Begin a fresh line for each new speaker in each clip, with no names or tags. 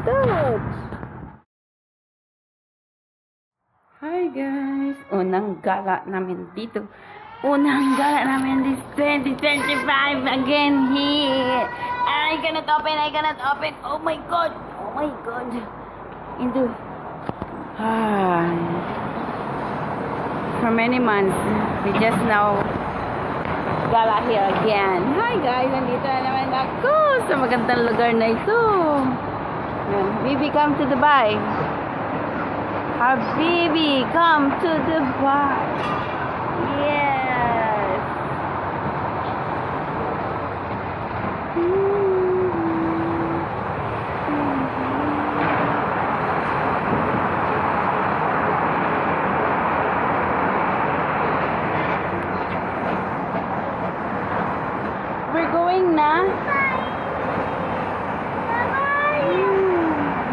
touch. Hi guys! Unang gala namin dito. Unang gala namin this 2025 again here. I cannot open. Oh my god. Into for many months, we just now gala here again. Hi guys! Nandito na naman ako sa magandang lugar na ito. Baby, come to Dubai. Habibi, come to Dubai. Yes. We're going na.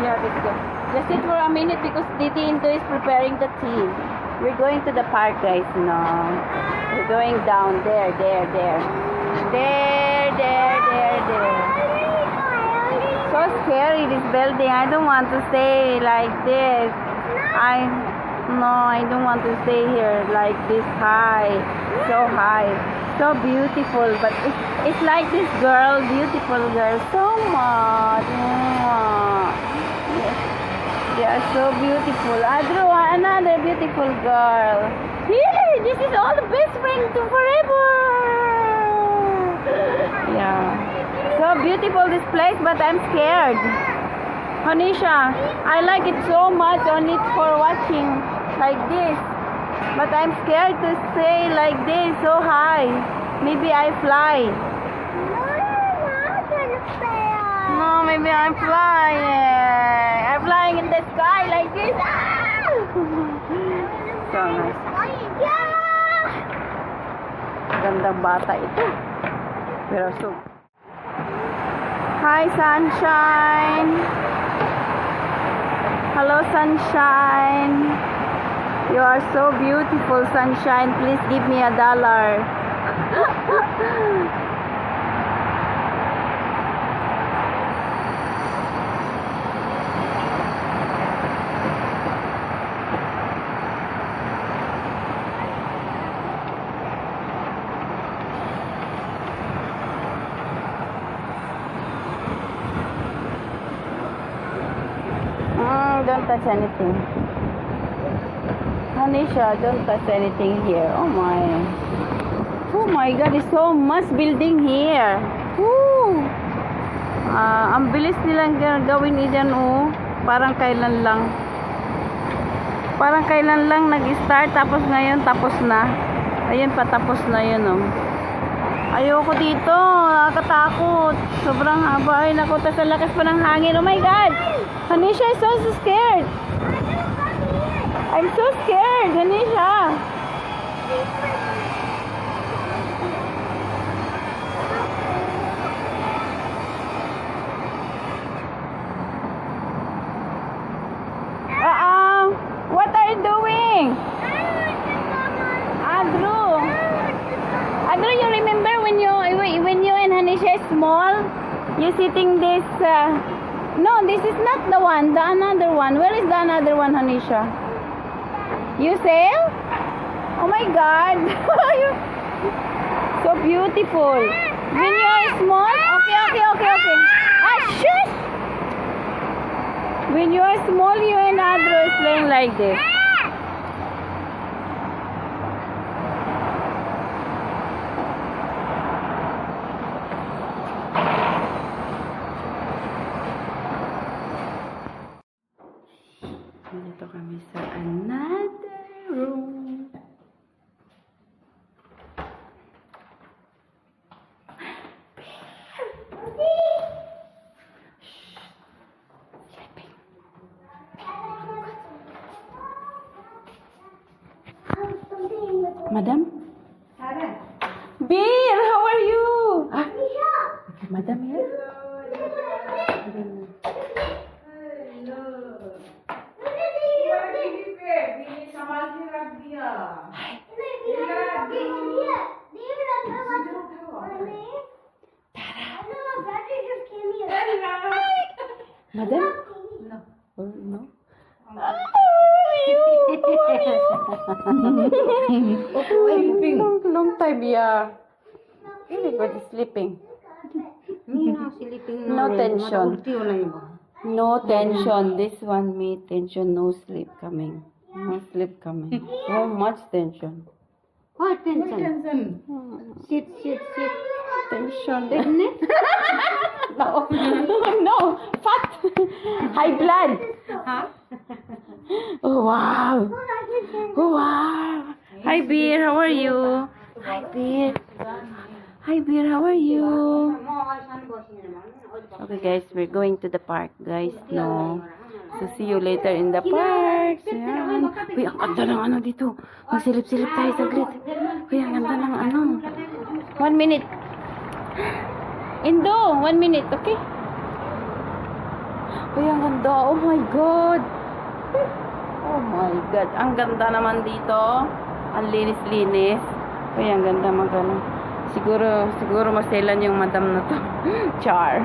Yeah, let's go. Just sit for a minute because Didi Indo is preparing the tea. We're going to the park, guys. No, we're going down there. So scary, this building. I don't want to stay like this. I don't want to stay here like this high, so high, so beautiful. But it's like this girl, beautiful girl, so much. Yes. They are so beautiful. Adro, another beautiful girl. Here, this is all the best friend to forever. Yeah. So beautiful this place, but I'm scared. Hanisha, I like it so much only for watching like this. But I'm scared to stay like this, so high. Maybe I fly. No, maybe I'm flying. I'm flying in the sky like this. So nice. Gandang bata ito. Pero so. Hi, sunshine. Hello, sunshine. You are so beautiful, sunshine. Please give me $1. Don't touch anything. Hanisha, don't touch anything here. Oh my god, there's so much building here. Woo! Ang bilis nilang gawin dyan, oh. Parang kailan lang nag-start, tapos ngayon tapos na. Ayun, patapos na yun, oh. Ayoko dito, nakakatakot. Sobrang haba. Ay, naku, tas ang lakas pa ng hangin. Oh my god! Hanisha is so scared. I'm so scared, Hanisha. What are you doing? Andrew, you remember when you and Hanisha is small? You sitting this. No, this is not the one. The another one. Where is the another one, Hanisha? You sail? Oh my God! So beautiful. When you are small. Okay. Shush! When you are small, you and Andrew is playing like this. Dito kami sa another room. Sleeping. Madam? Beer, how are you? Madam here? Madam? Or no? Long time, yeah. Everybody sleeping. No tension. No tension. This one, me tension. No sleep coming. No sleep coming. So much tension.
What tension? Sit.
Tension.
Isn't it?
No. No. Fat. High blood.
Huh?
Oh, wow. Oh, wow. Hi, Beer. How are you? Hi, Beer. Hi, Beer. How are you? Okay, guys. We're going to the park, guys. No. So, see you later in the park. Yan. Uy, ang ganda ng ano dito. Magsilip-silip tayo saglit. Uy, ang ganda ng ano. 1 minute. Indo, 1 minute, okay? Uy, ang ganda. Oh my God. Oh my God. Ang ganda naman dito. Ang linis-linis. Uy, ang ganda magano. Siguro maselan yung madam na to. Char.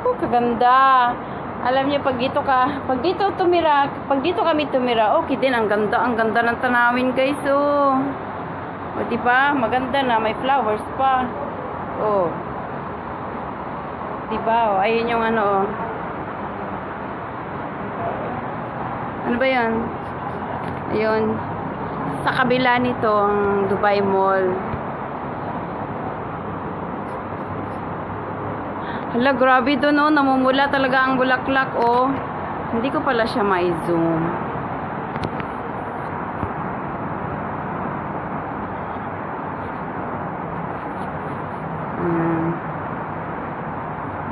Oh, kaganda. Alam niyo, pag dito kami tumira, okay din, ang ganda ng tanawin, guys, oh. O, diba? Maganda na, may flowers pa. Oh. Diba? Oh, ayun yung ano, oh. Ano ba yan? Ayun. Sa kabila nito, ang Dubai Mall. Hala, grabe doon, oh. Namumula talaga ang bulaklak, oh. Hindi ko pala siya ma-zoom.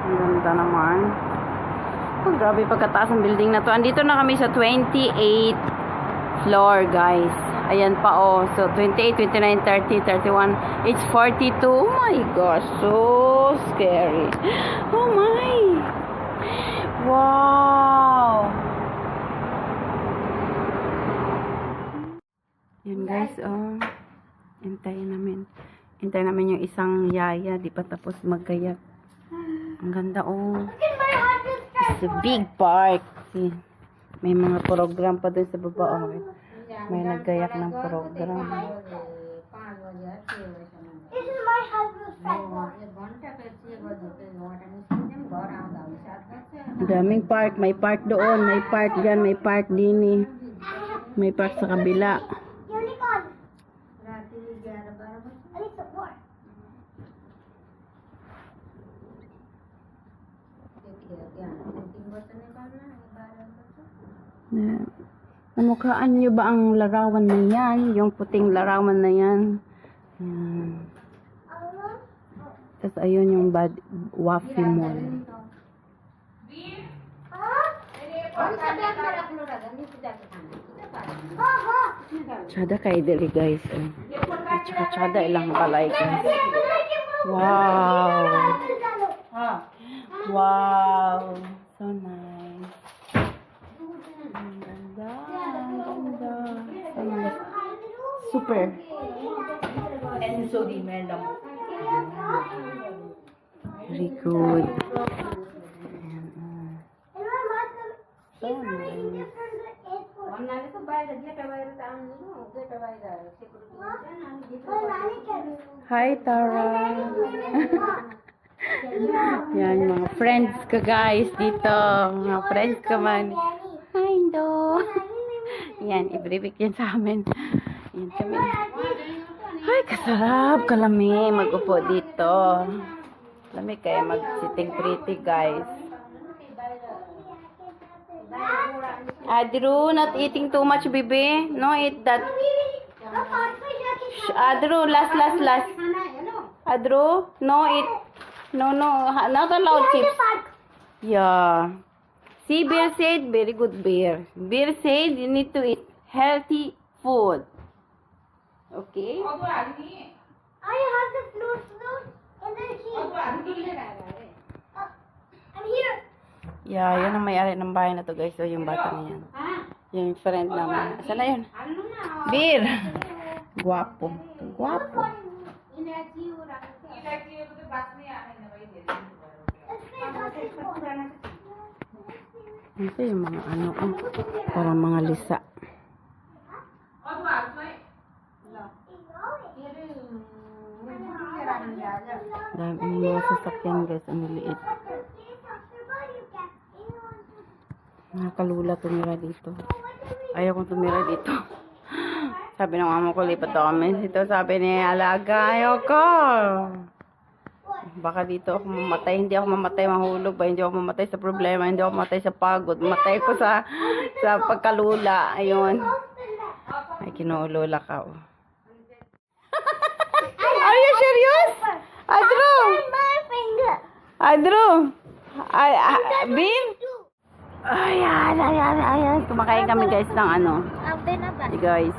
Ang ganda naman. Oh, grabe pagkataas ng building na to. Andito na kami sa 28th floor, guys. Ayan pa, oh. So, 28, 29, 30, 31. It's 42. Oh my gosh. So scary. Oh my. Wow. Yan, guys, oh. Hintayin namin yung isang yaya. Di pa tapos magkayak. Ang ganda, oh. It's a big park. See, may mga program pa doon sa baba, oh. May naggayak ng program.
This is my husband's cycle.
Daming park. May park doon. May park dyan. May park din, eh. May park sa kabila.
Unicorn. I need support.
Namukhaan nyo ba ang larawan na yan? Yung puting larawan na yan. Yan. Tapos ayun yung Wafi Mall. Tsada kay dili, guys. Tsaka tsada ilang balay, guys. Wow. Wow. So nice. Ang ganda. So nice. Super.
And so the madam.
Very good. Ayan, so nice. Hi, Tara. Yan, mga friends ko, guys, dito. Mga friends ko man. Hi, Indo. Yan, i-break yan sa amin. Yan kami. Ay, kasarap. Kalami. Mag-upo dito. Kalami kaya mag-sitting pretty, guys. Adru, not eating too much, baby. No, eat that. Adru, last. Adru, no, eat. No, not allowed chips. Yeah. See, Bear said, very good, Bear. Bear said you need to eat healthy food. Okay?
I have the fruits and then I'm here.
Yeah, yun ang may-ari ng bahay na to, guys. So, yung bata na yan. Yung friend naman. Saan na yun? Bear! Guwapo. Guwapo. Ito yung mga ano, parang mga lisa. Dahil ang mga sasakyan guys, ang liit. Nakalula tumira dito. Ayaw kong tumira dito. Sabi ng amo ko, lipat ako kami dito. Sabi niya, alaga, ayaw ko. Baka dito ako mamatay. Hindi ako mamatay mahulog ba? Hindi ako mamatay sa problema. Hindi ako mamatay sa pagod. Mamatay ko sa pagkalula. Ayun. Ay, kinuulula ka. Oh. Are you serious? Adro!
My finger.
Adro! Bin? Ayan. Kumakain kami guys ng ano.
After na ba?
Hey guys.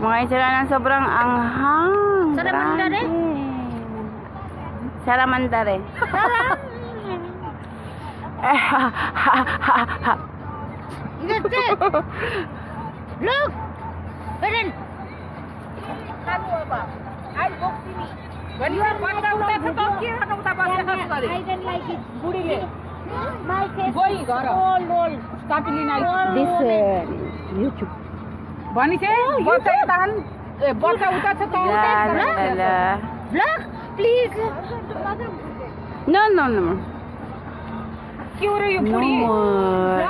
Kumakain sila ng sobrang anghang.
Saramandare?
Saramandare.
That's it. Look. Beren.
When you are one out of the talk here, how about the
I don't like it.
Budile.
My face
Going, Gaurav.
roll.
Stop in
This YouTube.
Bani say, what I done? What I uta sa taon
Lala.
Look, please.
No.
Cure you
No
puri.
more.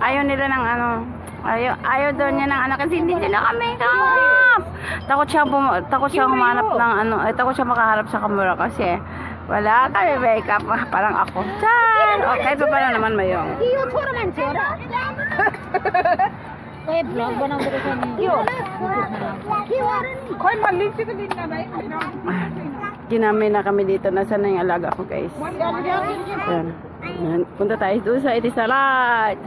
Ayaw nila ng ano. Ayaw daw niya ng ano kasi hindi nila kami up. Takot siya humanap ng ano. Takot siya makaharap sa camera kasi wala kami makeup. Parang ako. Chan! O kahit pa pala naman mayong.
You throw man chora. Kaya vlog bana ko sa niyo.
Koy mali si din na dai.
Ginamay na kami dito. Nasaan na yung alaga ko guys. Yan. Yan. Punta tayo doon sa Itisalat.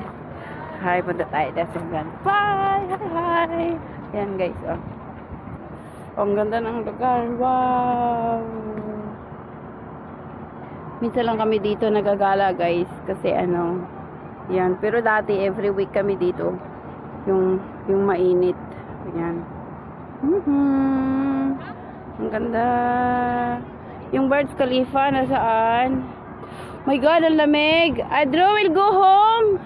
Hi, punta tayo dito sa Gan. Bye! Hi! Yan guys, oh. Ang ganda ng lugar. Wow! Minsan lang kami dito nagagala guys. Kasi ano, yan. Pero dati, every week kami dito. Yung mainit. Yan. Ang ganda. Yung Burj Khalifa, nasaan? My God, ang lamig. Adro will go home.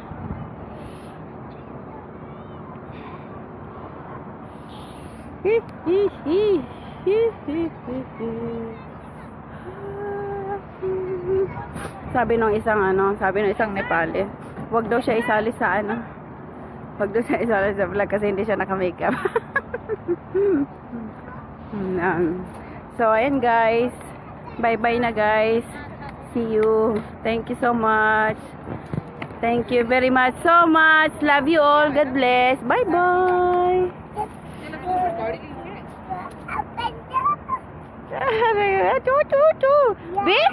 Sabi nung isang Nepali, wag daw siya isali sa ano. Wag daw siya isali sa vlog kasi hindi siya naka-makeup. So, ayan guys. Bye-bye na guys. See you. Thank you so much. Thank you very much so much. Love you all. God bless. Bye-bye. Choo choo choo. Bin?